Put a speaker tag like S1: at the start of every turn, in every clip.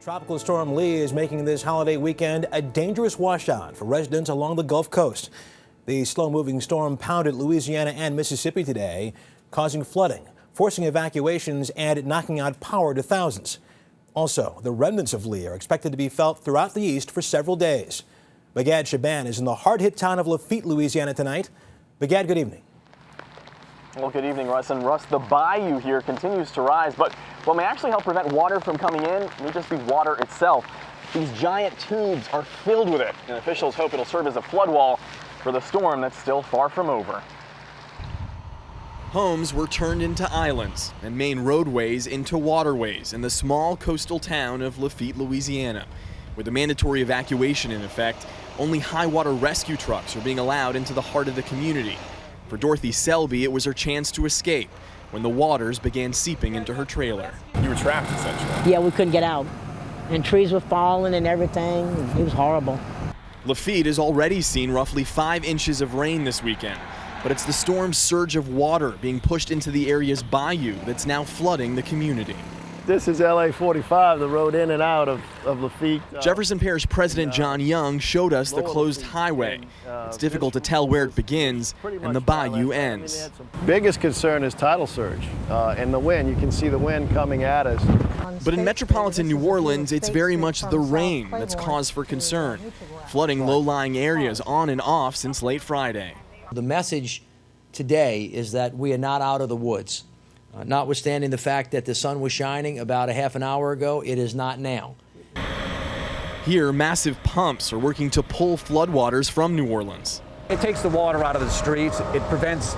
S1: Tropical storm Lee is making this holiday weekend a dangerous washout for residents along the Gulf Coast. The slow-moving storm pounded Louisiana and Mississippi today, causing flooding, forcing evacuations and knocking out power to thousands. Also, the remnants of Lee are expected to be felt throughout the east for several days. Bigad Shaban is in the hard-hit town of Lafitte, Louisiana tonight. Bigad, good evening.
S2: Well, good evening, Russ. And Russ, the bayou here continues to rise, but what may actually help prevent water from coming in may just be water itself. These giant tubes are filled with it, and officials hope it'll serve as a flood wall for the storm that's still far from over.
S3: Homes were turned into islands and main roadways into waterways in the small coastal town of Lafitte, Louisiana. With a mandatory evacuation in effect, only high water rescue trucks are being allowed into the heart of the community. For Dorothy Selby, it was her chance to escape when the waters began seeping into her trailer.
S4: You were trapped, essentially.
S5: Yeah, we couldn't get out. And trees were falling and everything. It was horrible.
S3: Lafitte has already seen roughly 5 inches of rain this weekend, but it's the storm's surge of water being pushed into the area's bayou that's now flooding the community.
S6: This is LA 45, the road in and out of Lafitte.
S3: Jefferson Parish President John Young showed us the closed highway. It's difficult to tell where it begins and the bayou ends.
S6: Biggest concern is tidal surge and the wind. You can see the wind coming at us.
S3: But in metropolitan New Orleans, it's very much the rain that's cause for concern, flooding low-lying areas on and off since late Friday.
S7: The message today is that we are not out of the woods. Notwithstanding the fact that the sun was shining about a half an hour ago, it is not now.
S3: Here, massive pumps are working to pull floodwaters from New Orleans.
S8: It takes the water out of the streets. It prevents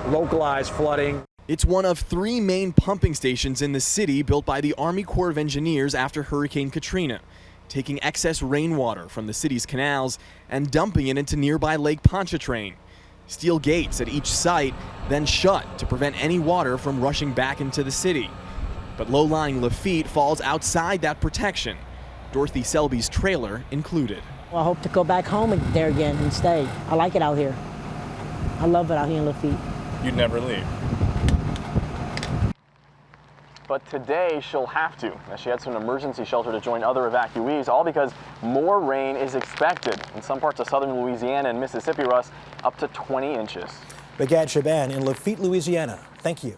S8: localized flooding.
S3: It's one of 3 main pumping stations in the city built by the Army Corps of Engineers after Hurricane Katrina, taking excess rainwater from the city's canals and dumping it into nearby Lake Pontchartrain. Steel gates at each site then shut to prevent any water from rushing back into the city. But low-lying Lafitte falls outside that protection, Dorothy Selby's trailer included.
S5: Well, I hope to go back home there again and stay. I like it out here. I love it out here in Lafitte.
S4: You'd never leave.
S2: But today she'll have to, as she heads to an emergency shelter to join other evacuees, all because more rain is expected in some parts of southern Louisiana and Mississippi, Russ, up to 20 inches.
S1: Bigad Shaban in Lafitte, Louisiana. Thank you.